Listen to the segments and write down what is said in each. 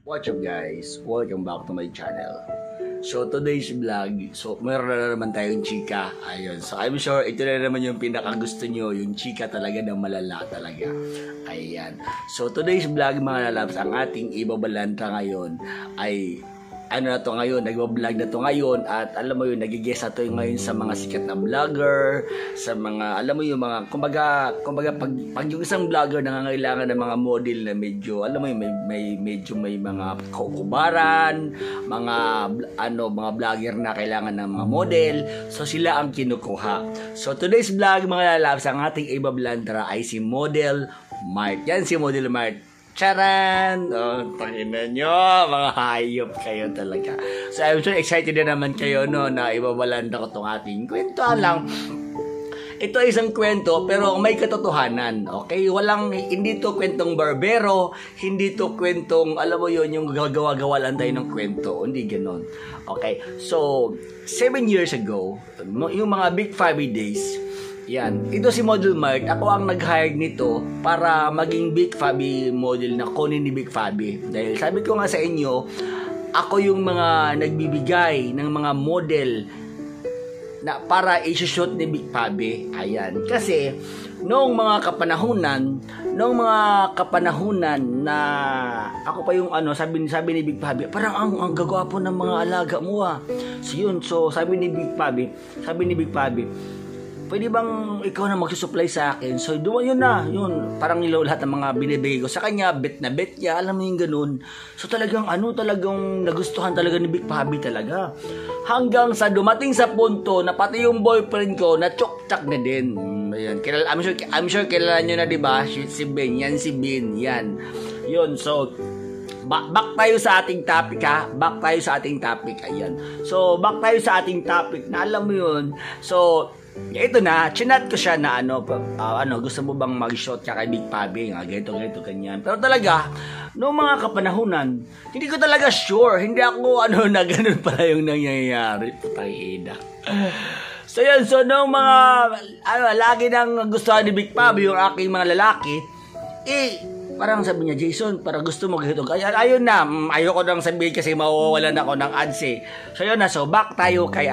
What's up guys? Welcome back to my channel. So today's vlog, meron na naman tayong chika. Ayun, so I'm sure ito na naman yung pinakagusto nyo, yung chika talaga na malala talaga. Ayan. So today's vlog mga lalabs, ang ating ibabalanta ngayon ay ano na to ngayon, nagbablog na to ngayon at alam mo yun, nagigesa to ngayon sa mga sikat na vlogger, sa mga, alam mo yung mga, kumbaga pag yung isang vlogger nangangailangan ng mga model na medyo, alam mo yun, medyo may mga kukubaran, mga vlogger na kailangan ng mga model, so sila ang kinukuha. So today's vlog mga lalabs, ang ating ibablandra ay si Model Mart. Yan si Model Mart. Charan! Oh, tangina nyo, mga hayop kayo talaga. So, I'm sure excited na naman kayo, no, na ibabalanda ko itong ating kwento lang. Ito ay isang kwento, pero may katotohanan, okay? Hindi to kwentong barbero, hindi to kwentong, alam mo yun, yung gagawa-gawa lang tayo ng kwento, hindi ganon. Okay, so, 7 years ago, yung mga Big Fabi days, yan. Ito si Model Mart. Ako ang nag-hire nito para maging Big Fabi model na kunin ni Big Fabi. Dahil sabi ko nga sa inyo, ako yung mga nagbibigay ng mga model na para i-shoot ni Big Fabi. Ayan. Kasi noong mga kapanahunan na ako pa yung sabi ni Big Fabi, parang ang gagwapo ng mga alaga mo ah. So yun, so sabi ni Big Fabi, pwede bang ikaw na magsusupply sa akin? So, yun na. Parang lahat ng mga binibigay ko sa kanya, bet na bet niya, alam mo yung ganun. So, talagang nagustuhan talaga ni Big Fabi talaga. Hanggang sa dumating sa punto na pati yung boyfriend ko na chok-chak na din. Ayan. I'm sure kilala nyo na, diba? Si Ben. Yan si Ben. Yan. Yun. So, back tayo sa ating topic ha. Ayan. So, back tayo sa ating topic na alam mo yun. So, ito na, chinat ko siya na gusto mo bang mag-shot ka kay Big Fabi? Ganito, ganyan. Pero talaga, noong mga kapanahunan, hindi ko talaga sure. Hindi ako, na ganun pala yung nangyayari. Putang-ina. So yun, noong mga, lagi nang gusto ni Big Fabi, yung aking mga lalaki, parang sabi niya, Jason, para gusto mo ganito. Ayun na, ayoko nang sabihin kasi mawawalan ako ng ads eh. So yun na, so back tayo kay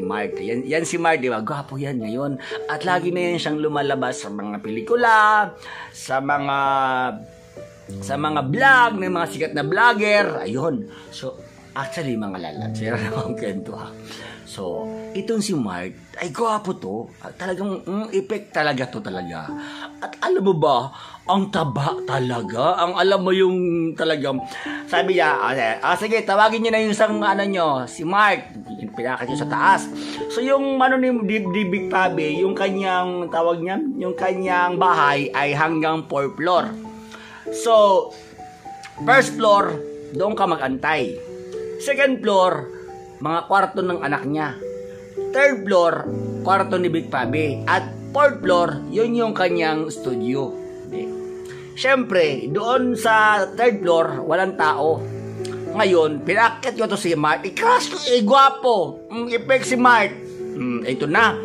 Mart. Yan si Mart, di ba? Gwapo yan ngayon. At lagi na yan siyang lumalabas sa mga pelikula, sa mga vlog, ng mga sikat na vlogger. Ayun. So, actually, mga lalat, sira na akong kwento ha. So, itong si Mart, ay gwapo to. Talagang effect talaga to talaga. At alam mo ba, ang taba talaga. Ang alam mo yung talagang, sabi niya, sige, tawagin niyo na yung isang si Mart. Pinakit niyo sa taas. So, yung ni Big Fabi, yung kanyang, tawag niya, yung kanyang bahay ay hanggang 4th floor. So, first floor, doon ka mag-antay. Second floor, mga kwarto ng anak niya. Third floor, kwarto ni Big Fabi. At fourth floor, yun yung kanyang studio. Siyempre, doon sa third floor, walang tao. Ngayon, pinakit ko to si Mart. Crush ko, gwapo. Effect si Mart. Ito na.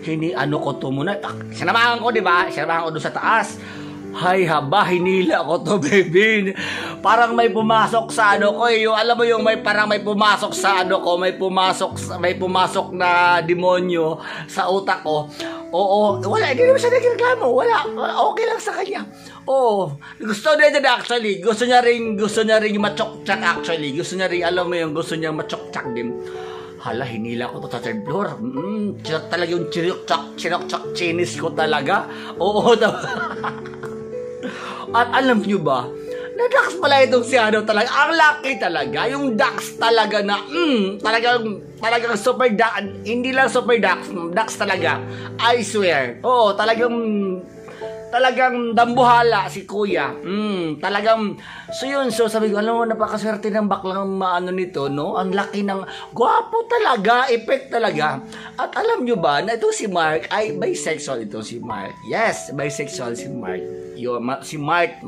Ko to muna. Sinamahan ko, diba? Sinamahan ko doon sa taas. Hay haba, hinila ko to, baby. Parang may pumasok sa ko yung alam mo yung parang may pumasok sa ko, may pumasok na demonyo sa utak ko. Oo, wala, hindi naman siya nagreklamo. Wala, okay lang sa kanya. Oo, gusto niya actually. Gusto niya ring machok-chak actually. Gusto niya ring, alam mo yung gusto niya machok-chak din. Hala, hinila ko to sa third floor. Talaga yung chinok-chak chinis ko talaga. Oo, at alam nyo ba, na-dax pala itong si talaga. Ang laki talaga. Yung dax talaga na, talagang super dax. Hindi lang super dax talaga. I swear. Oo, talagang dambuhala si kuya. Talagang, so yun, so sabi ko, alam mo, napakaswerte ng baklang nito, no? Ang laki ng, gwapo talaga, effect talaga. At alam nyo ba, na itong si Mark, ay bisexual itong si Mark. Yes, bisexual si Mark. Si Mark.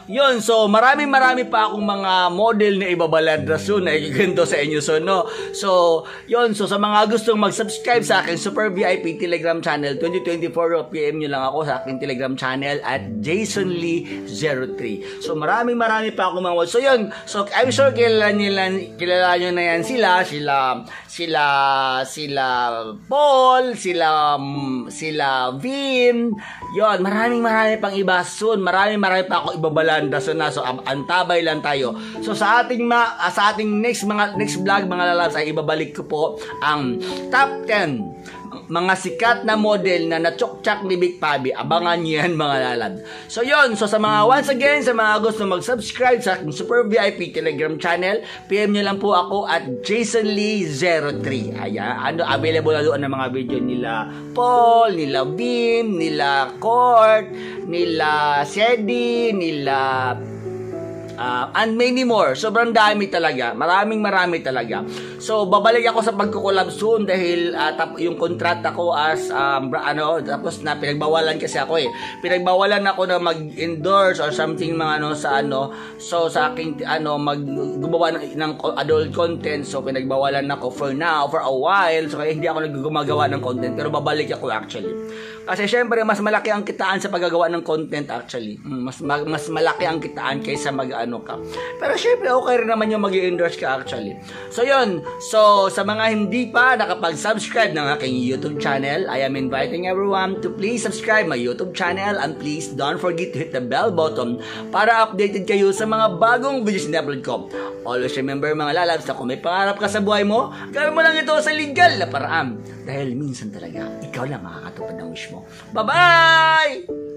yun, so marami pa akong mga model na ibabalad na soon na ikikento sa inyo. So, no? So, yun, so sa mga gustong mag-subscribe sa akin Super VIP Telegram channel, 2024 PM nyo lang ako sa aking Telegram channel at Jason Lee 03. So, marami pa akong mga, so yun, so I'm sure kilala nyo na yan sila Paul, sila Vin, yon, marami pang iba soon, marami pa ako ibabalanda so antabay lang tayo. So sa ating next vlog mga lalabs ay ibabalik ko po ang top 10 mga sikat na model na natsuktsak ni Big Pabi. Abangan nyo yan mga lalab. So yun, so sa mga once again, sa mga gusto mag-subscribe sa aking Super VIP Telegram channel, PM nyo lang po ako at Jason Lee 03. Ayan, available na doon ang mga video nila Paul, nila Bim, nila Court, nila Sedi, nila and many more. Sobrang dami talaga. Maraming talaga. So, babalik ako sa pagkukulab soon dahil yung kontrata ko as tapos na pinagbawalan kasi ako eh. Pinagbawalan ako na mag-endorse or something mga So, sa aking gumawa ng adult content. So, pinagbawalan ako for now, for a while. So, kaya hindi ako gumagawa ng content. Pero babalik ako actually. Kasi syempre, mas malaki ang kitaan sa paggagawa ng content actually. Mas malaki ang kitaan kaysa ka. Pero syempre, okay rin naman yung mag-endorse ka actually. So yun, so sa mga hindi pa nakapag-subscribe ng aking YouTube channel, I am inviting everyone to please subscribe my YouTube channel and please don't forget to hit the bell button para updated kayo sa mga bagong videos na upload ko. Always remember mga lalabs na kung may pangarap ka sa buhay mo, gawin mo lang ito sa legal na paraan. Dahil minsan talaga, ikaw lang makakatupad ng wish mo. Bye-bye!